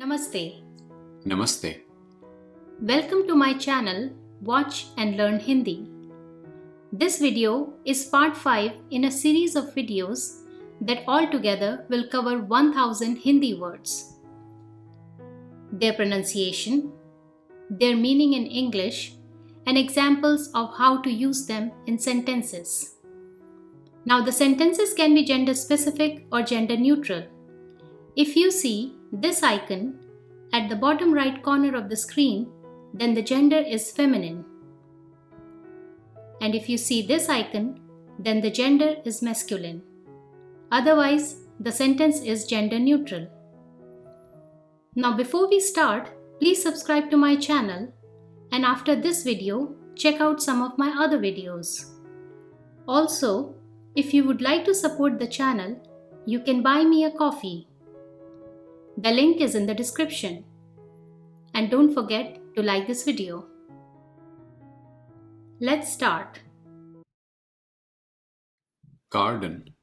Namaste. Namaste. Welcome to my channel Watch and Learn Hindi. This video is part 5 in a series of videos that altogether will cover 1000 Hindi words. Their pronunciation, their meaning in English, and examples of how to use them in sentences. Now, the sentences can be gender specific or gender neutral. If you see this icon at the bottom right corner of the screen, then the gender is feminine. And if you see this icon, then the gender is masculine. Otherwise, the sentence is gender neutral. Now, before we start, please subscribe to my channel, and after this video, check out some of my other videos. Also, if you would like to support the channel, you can buy me a coffee. The link is in the description. And don't forget to like this video. Let's start. Garden.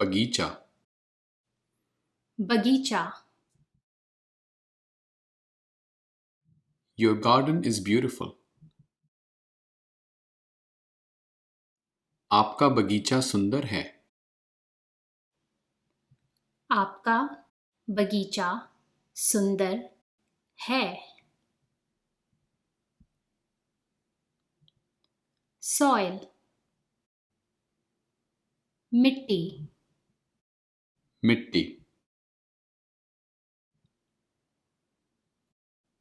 Bagicha. Bagicha. Your garden is beautiful. आपका बगीचा सुंदर है. आपका बगीचा सुंदर है. Soil. मिट्टी. मिट्टी.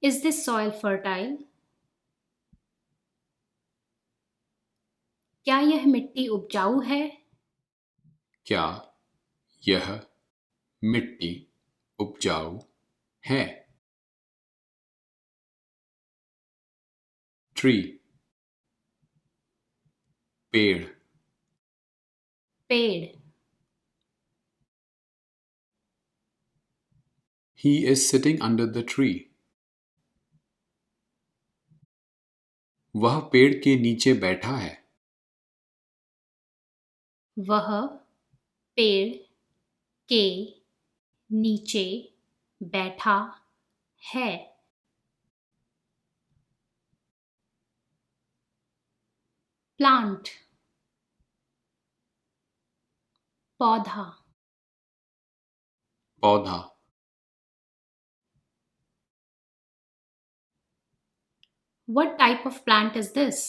Is this soil fertile? क्या यह मिट्टी उपजाऊ है? क्या यह मिट्टी उपजाऊ है? Tree. पेड़. पेड़. He is sitting under the tree. वह पेड़ के नीचे बैठा है. वह पेड़ के नीचे बैठा है. Plant. पौधा. पौधा. What type of plant is this?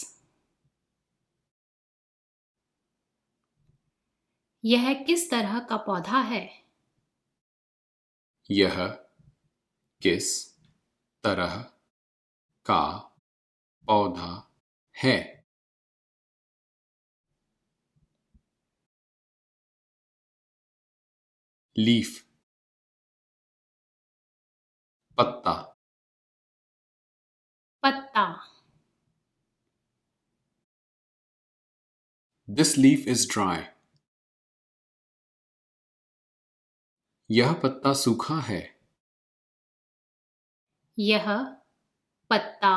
यह किस तरह का पौधा है? यह किस तरह का पौधा है? Leaf. पत्ता. पत्ता. This leaf is dry. यह पत्ता सूखा है. यह पत्ता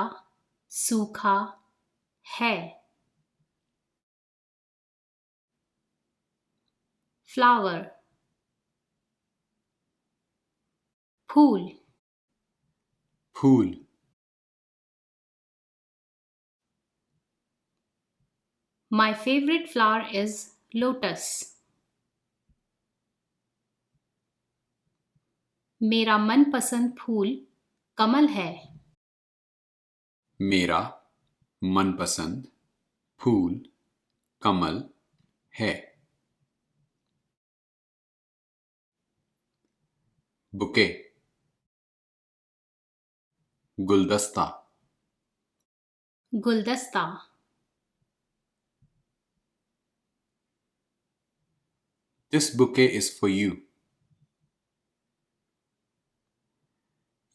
सूखा है. Flower. Fool. Fool. My favorite flower is lotus. मेरा मनपसंद फूल कमल है. मेरा मनपसंद फूल कमल है. बुके. गुलदस्ता. गुलदस्ता. This bouquet is for you.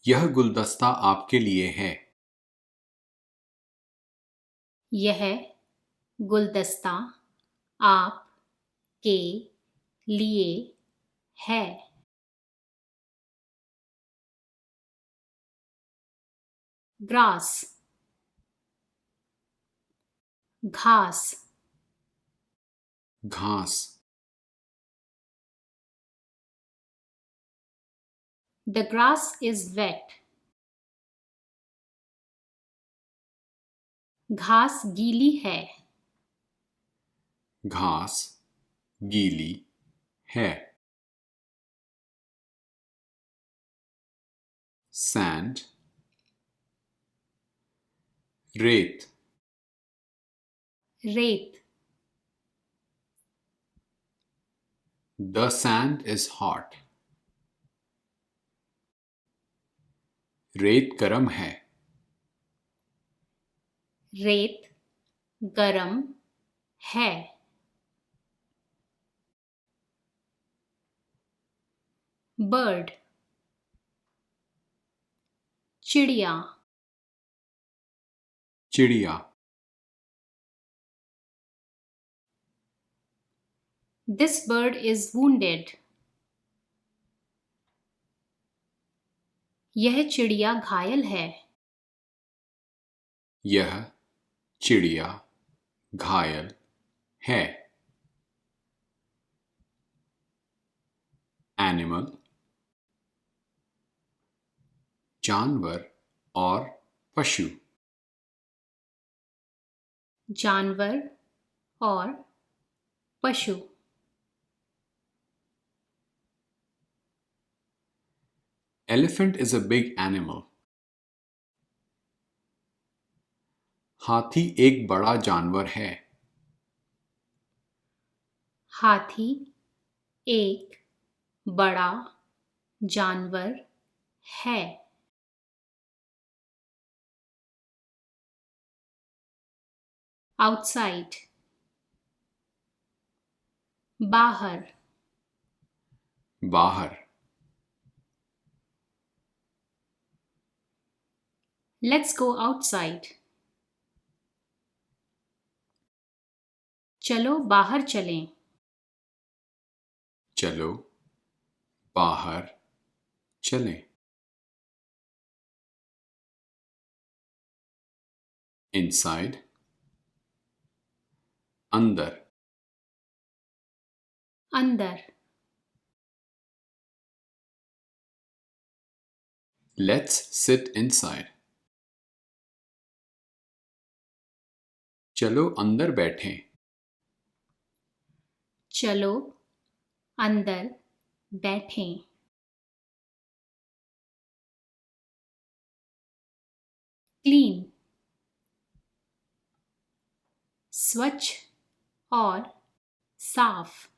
यह गुलदस्ता आपके लिए है. यह गुलदस्ता आप के लिए है. Grass. घास. घास. The grass is wet. घास गीली है. घास गीली है. Sand, रेत. रेत. The sand is hot. रेत गरम है. रेत गरम है. Bird, चिड़िया. चिड़िया. This bird is wounded. यह चिड़िया घायल है. यह चिड़िया घायल है. Animal, जानवर और पशु. जानवर और पशु. Elephant is a big animal. हाथी एक बड़ा जानवर है. हाथी एक बड़ा जानवर है. Outside, बाहर. बाहर. Let's go outside. चलो बाहर चलें. चलो बाहर चलें. Inside, अंदर. अंदर. Let's sit inside. चलो अंदर बैठें. चलो अंदर बैठें. Clean, स्वच्छ और साफ.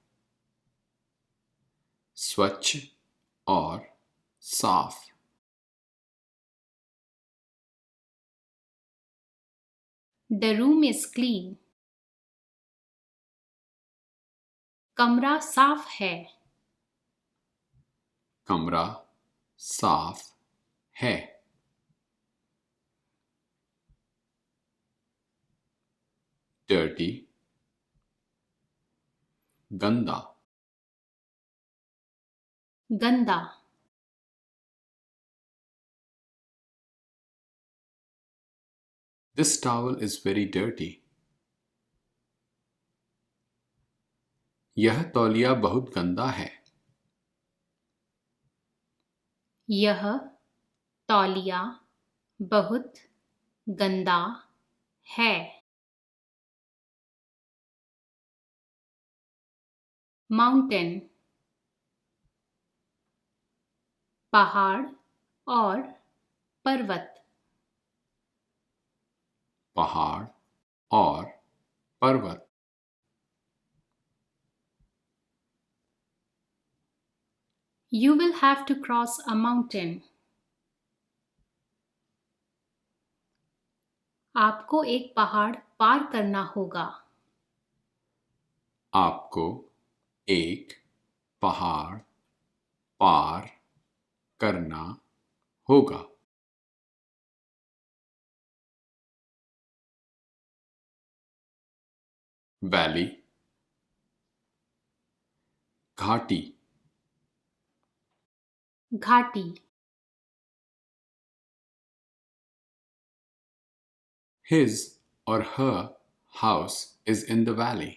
स्वच्छ और साफ. The room is clean. कमरा साफ है. कमरा साफ है. Dirty, गंदा. गंदा. This towel is very dirty. यह तौलिया बहुत गंदा है. यह तौलिया बहुत गंदा है. Mountain, पहाड़ और पर्वत. पहाड़ और पर्वत. You will have to cross a mountain. आपको एक पहाड़ पार करना होगा. आपको एक पहाड़ पार करना होगा. Valley, घाटी. घाटी. His or her house is in the valley.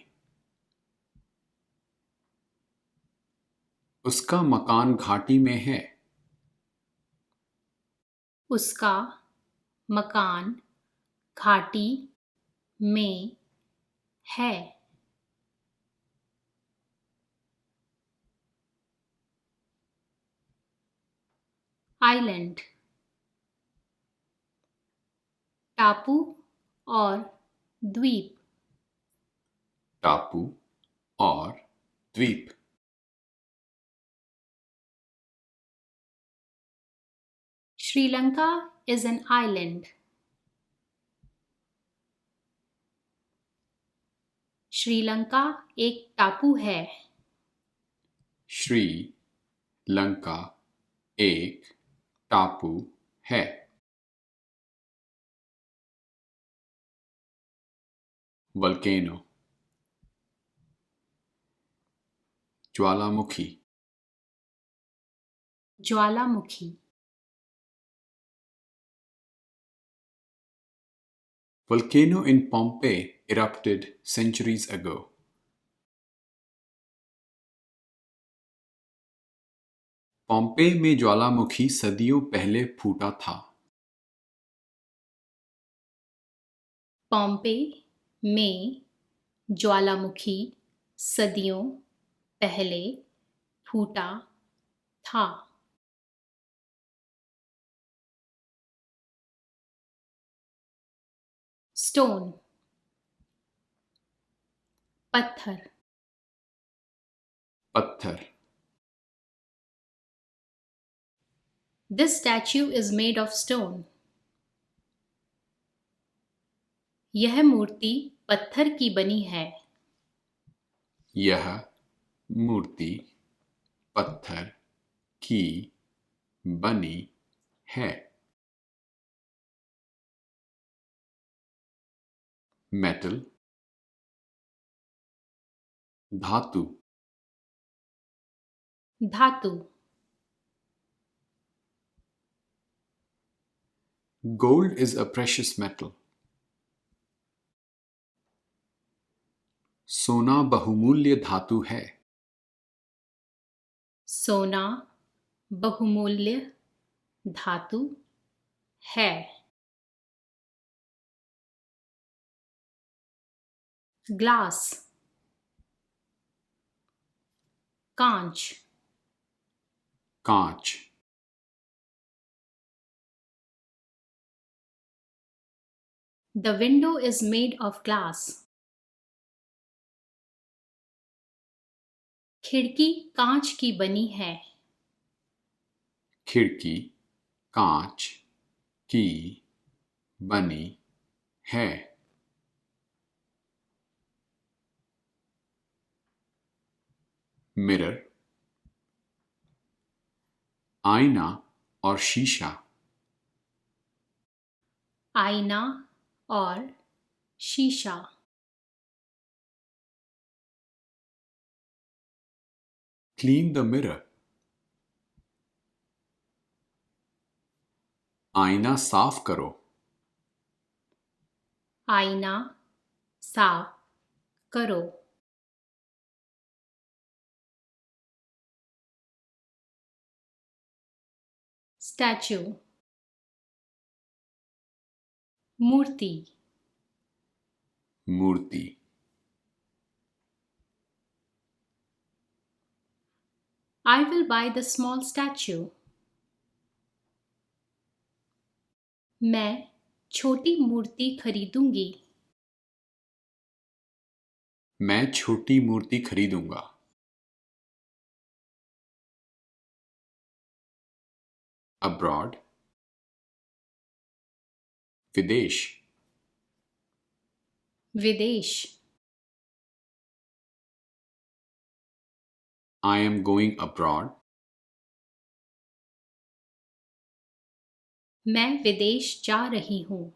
उसका मकान घाटी में है. उसका मकान घाटी में है। आइलैंड टापू और द्वीप। टापू और द्वीप। Sri Lanka is an island. Sri Lanka एक टापू है। श्री लंका एक टापू है। Volcano Jwalamukhi. Jwalamukhi Volcano in Pompeii erupted centuries ago. Pompeii में ज्वालामुखी सदियों पहले फूटा था। पोम्पेई में ज्वालामुखी सदियों पहले फूटा था। स्टोन पत्थर। पत्थर। This statue is made of stone. यह मूर्ति पत्थर की बनी है। यह मूर्ति पत्थर की बनी है। मेटल धातु। धातु Gold is a precious metal. सोना बहुमूल्य धातु है। सोना बहुमूल्य धातु है। ग्लास कांच। कांच। The window is made of glass. खिड़की कांच की बनी है। खिड़की कांच की बनी है। मिरर आईना और शीशा। आईना और शीशा। Clean the mirror. आईना साफ करो। आईना साफ करो। स्टैचू मूर्ति। मूर्ति। I will buy the small statue. मैं छोटी मूर्ति खरीदूंगी। मैं छोटी मूर्ति खरीदूंगा। Abroad विदेश। विदेश I am going abroad. मैं विदेश जा रही हूँ।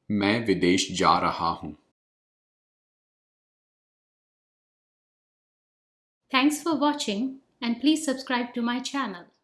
मैं विदेश जा रहा हूँ। Thanks for watching and please subscribe to my channel.